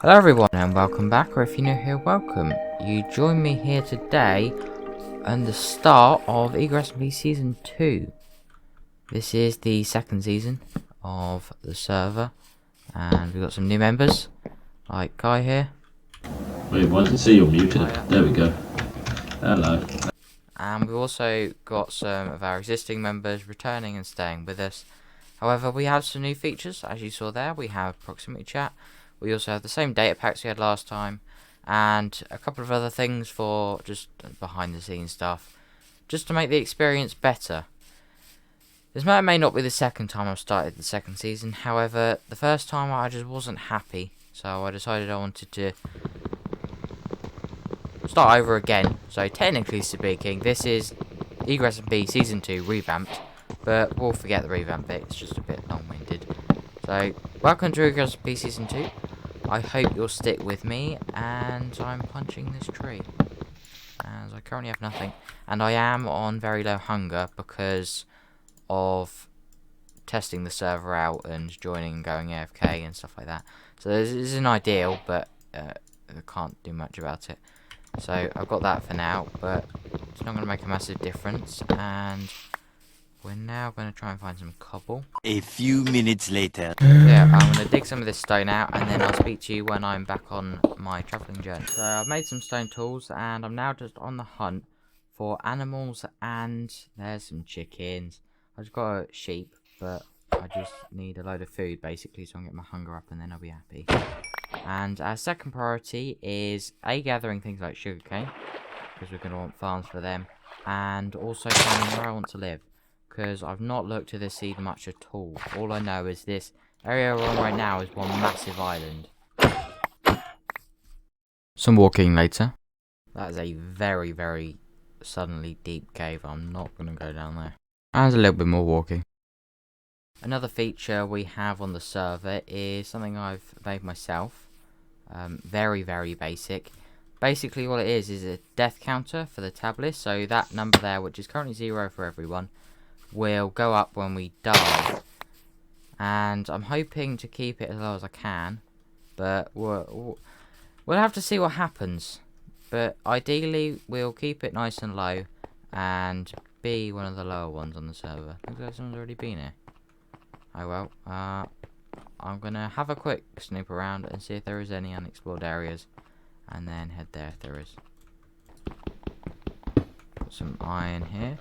Hello everyone and welcome back, or if you're new here, welcome. You join me here today on the start of IGRA SMP Season 2. This is the second season of the server, and we've got some new members, like Guy here. Wait, why does it say you're muted? Hiya. There we go. Hello. And we've also got some of our existing members returning and staying with us. However, we have some new features, as you saw there. We have proximity chat. We also have the same data packs we had last time, and a couple of other things for just behind the scenes stuff, just to make the experience better. This may not be the second time I've started the second season. However, the first time I just wasn't happy, so I decided I wanted to start over again. So technically speaking, this is IGRA SMP Season 2 revamped, but we'll forget the revamp bit, it's just a bit long-winded. So, welcome to IGRA SMP Season 2. I hope you'll stick with me, and I'm punching this tree, as I currently have nothing, and I am on very low hunger because of testing the server out and joining and going AFK and stuff like that. So this isn't ideal, but I can't do much about it. So I've got that for now, but it's not going to make a massive difference, and we're now going to try and find some cobble. A few minutes later. Yeah, I'm going to dig some of this stone out, and then I'll speak to you when I'm back on my travelling journey. So I've made some stone tools, and I'm now just on the hunt for animals, and there's some chickens. I've just got a sheep, but I just need a load of food, basically, so I can get my hunger up, and then I'll be happy. And our second priority is gathering things like sugarcane, because we're going to want farms for them, and also finding where I want to live, because I've not looked at this seed much at all. All I know is this area we're on right now is one massive island. Some walking later. That is a very, very suddenly deep cave. I'm not going to go down there. And a little bit more walking. Another feature we have on the server is something I've made myself. Very, very basic. Basically what it is a death counter for the tab list. So that number there, which is currently 0 for everyone, will go up when we die. And I'm hoping to keep it as low as I can. But we'll have to see what happens. But ideally we'll keep it nice and low and be one of the lower ones on the server. Looks like someone's already been here. Oh well, I'm gonna have a quick snoop around and see if there is any unexplored areas, and then head there if there is. Put some iron here.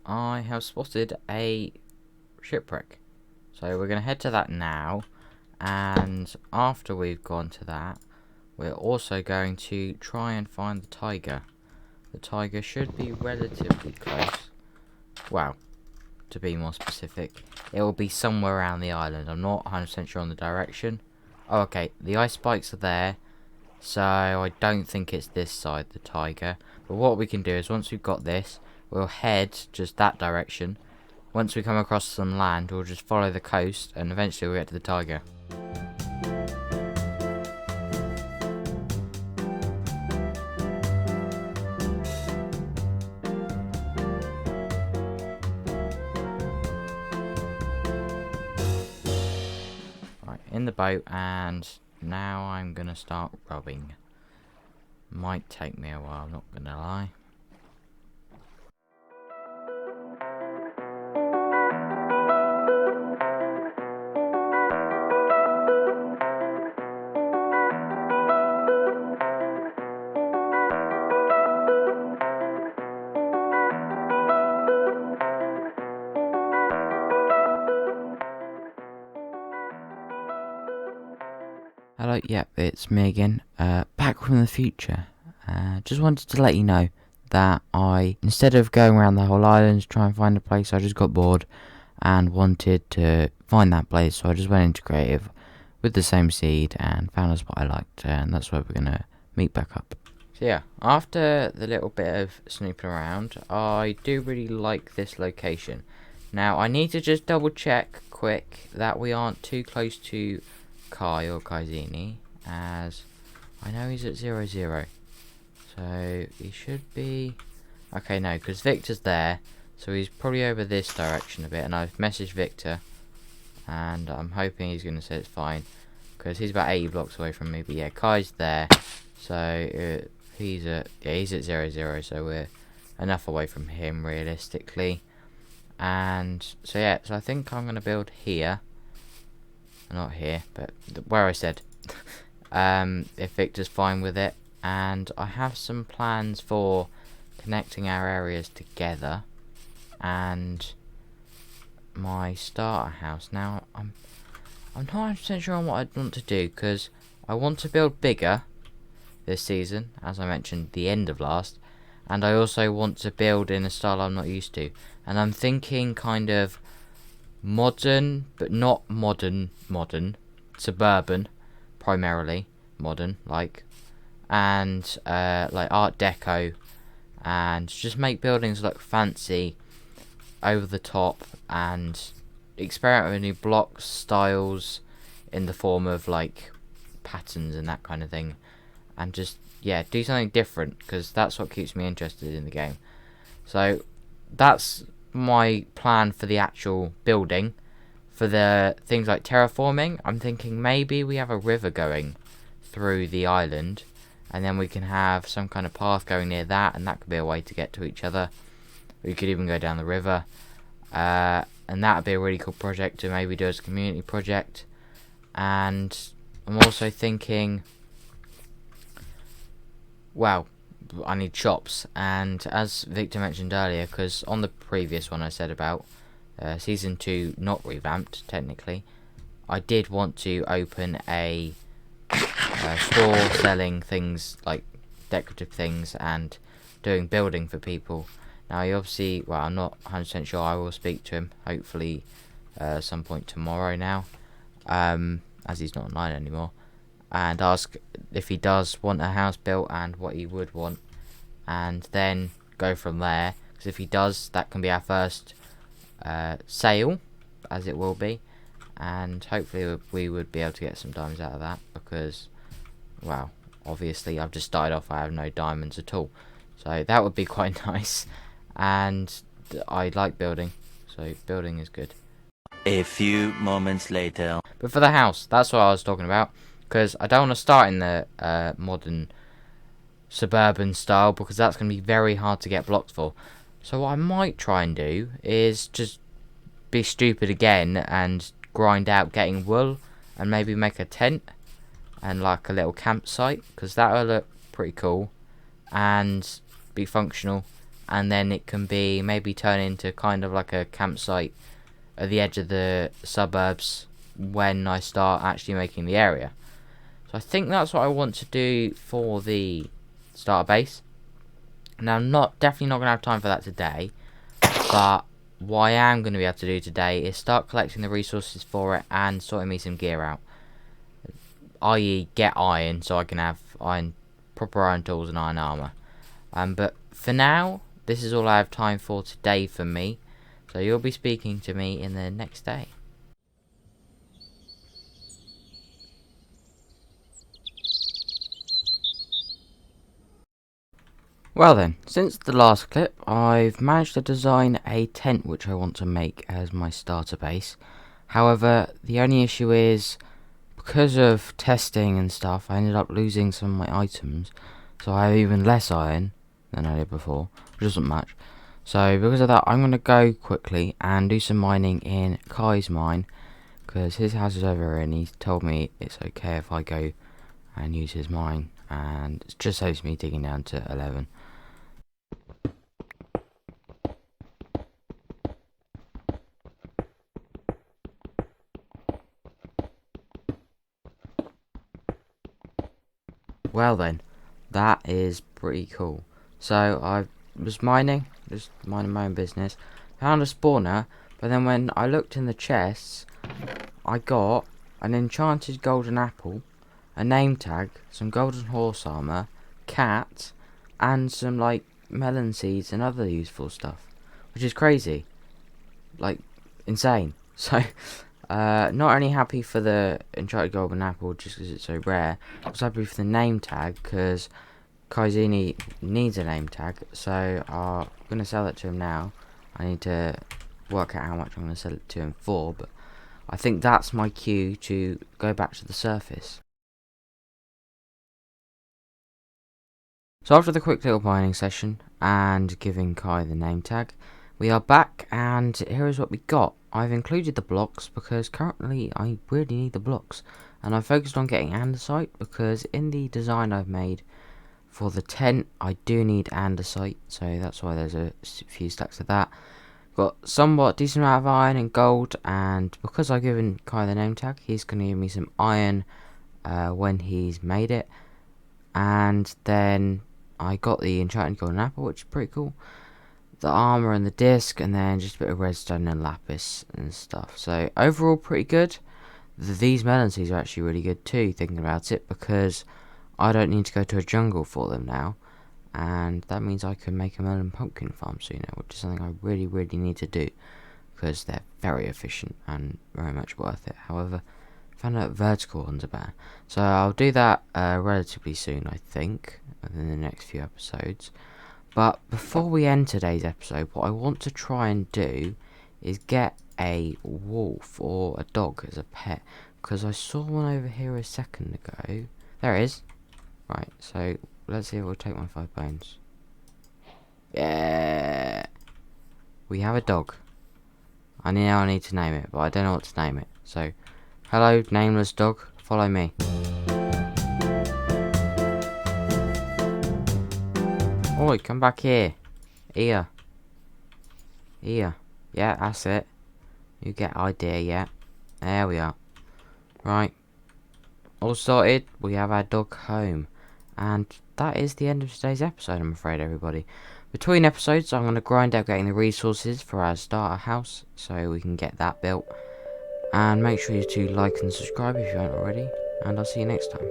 I have spotted a shipwreck, so we're gonna head to that now, and after we've gone to that, we're also going to try and find the tiger. The tiger should be relatively close. Well, to be more specific, it will be somewhere around the island. I'm not 100% sure on the direction. Oh, okay, the ice spikes are there, so I don't think it's this side, the tiger. But what we can do is, once we've got this, we'll head just that direction. Once we come across some land, we'll just follow the coast, and eventually we'll get to the tiger. In the boat, and now I'm gonna start rowing. Might take me a while, not gonna lie. Hello, yep, it's me again, back from the future. Just wanted to let you know that instead of going around the whole island to try and find a place, I just got bored and wanted to find that place, so I just went into creative with the same seed and found a spot I liked, and that's where we're gonna meet back up. So yeah, after the little bit of snooping around, I do really like this location. Now, I need to just double check quick that we aren't too close to Kai or Kaizini, as I know he's at 0-0, so he should be okay. No, because Victor's there, So he's probably over this direction a bit, and I've messaged Victor, and I'm hoping he's going to say it's fine, because he's about 80 blocks away from me. But yeah, Kai's there, so he's at 0, so we're enough away from him realistically. And so yeah, so I think I'm going to build here, not here, but where I said, if Victor's fine with it. And I have some plans for connecting our areas together, and my starter house. Now I'm not 100% sure on what I want to do, because I want to build bigger this season, as I mentioned the end of last, and I also want to build in a style I'm not used to, and I'm thinking kind of modern, but not modern, suburban, primarily modern, like, and like Art Deco, and just make buildings look fancy, over the top, and experiment with new blocks, styles, in the form of like patterns and that kind of thing, and just, yeah, do something different, because that's what keeps me interested in the game. So that's my plan for the actual building. For the things like terraforming, I'm thinking maybe we have a river going through the island, and then we can have some kind of path going near that, and that could be a way to get to each other. We could even go down the river, and that would be a really cool project to maybe do as a community project. And I'm also thinking, well, I need shops, and as Victor mentioned earlier, because on the previous one I said about season 2 not revamped technically, I did want to open a store selling things like decorative things and doing building for people. Now he obviously, well, I'm not 100% sure. I will speak to him hopefully some point tomorrow now, as he's not online anymore, and ask if he does want a house built and what he would want, and then go from there. Because if he does, that can be our first sale, as it will be, and hopefully we would be able to get some diamonds out of that, because, well, obviously I've just started off, I have no diamonds at all, so that would be quite nice. And I like building, so building is good. A few moments later. But for the house, that's what I was talking about, because I don't want to start in the modern suburban style, because that's going to be very hard to get blocks for. So what I might try and do is just be stupid again and grind out getting wool, and maybe make a tent and like a little campsite, because that will look pretty cool and be functional, and then it can be maybe turn into kind of like a campsite at the edge of the suburbs when I start actually making the area. So I think that's what I want to do for the starter base. Now I'm definitely not going to have time for that today, but what I am going to be able to do today is start collecting the resources for it and sorting me some gear out, i.e. get iron, so I can have proper iron tools and iron armor. But for now, this is all I have time for today for me, so you'll be speaking to me in the next day. Well then, since the last clip, I've managed to design a tent which I want to make as my starter base. However, the only issue is, because of testing and stuff, I ended up losing some of my items, so I have even less iron than I did before, which doesn't match. So because of that, I'm going to go quickly and do some mining in Kai's mine, because his house is over here and he's told me it's okay if I go and use his mine, and it just saves me digging down to 11. Well then, that is pretty cool. So I was mining, just minding my own business, found a spawner, but then when I looked in the chests, I got an enchanted golden apple, a name tag, some golden horse armor, cat, and some like melon seeds and other useful stuff, which is crazy, like insane. So not only happy for the enchanted golden apple just because it's so rare, I was happy for the name tag because Kaizini needs a name tag, so I'm going to sell it to him now I need to work out how much I'm going to sell it to him for, but I think that's my cue to go back to the surface. So after the quick little mining session and giving Kai the name tag, we are back, and here is what we got. I've included the blocks because currently I really need the blocks, and I focused on getting andesite because in the design I've made for the tent I do need andesite, so that's why there's a few stacks of that. Got somewhat decent amount of iron and gold, and because I've given Kai the name tag, he's going to give me some iron when he's made it. And then I got the enchanted golden apple, which is pretty cool, the armor and the disc, and then just a bit of redstone and lapis and stuff. So overall pretty good. These melon seeds are actually really good too, thinking about it, because I don't need to go to a jungle for them now, and that means I can make a melon pumpkin farm sooner, which is something I really need to do, because they're very efficient and very much worth it. However, found out vertical ones are bad, so I'll do that relatively soon, I think, within the next few episodes. But before we end today's episode, what I want to try and do is get a wolf or a dog as a pet, because I saw one over here a second ago. There it is. Right, so let's see if we'll take my 5 bones. Yeah, we have a dog. I need to name it, but I don't know what to name it. So, hello, nameless dog, follow me. Oi, come back here. Here. Here. Yeah, that's it. You get idea, yeah. There we are. Right. All sorted. We have our dog home. And that is the end of today's episode, I'm afraid, everybody. Between episodes, I'm going to grind out getting the resources for our starter house, so we can get that built. And make sure you to like and subscribe if you haven't already. And I'll see you next time.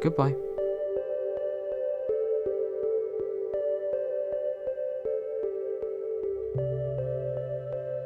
Goodbye.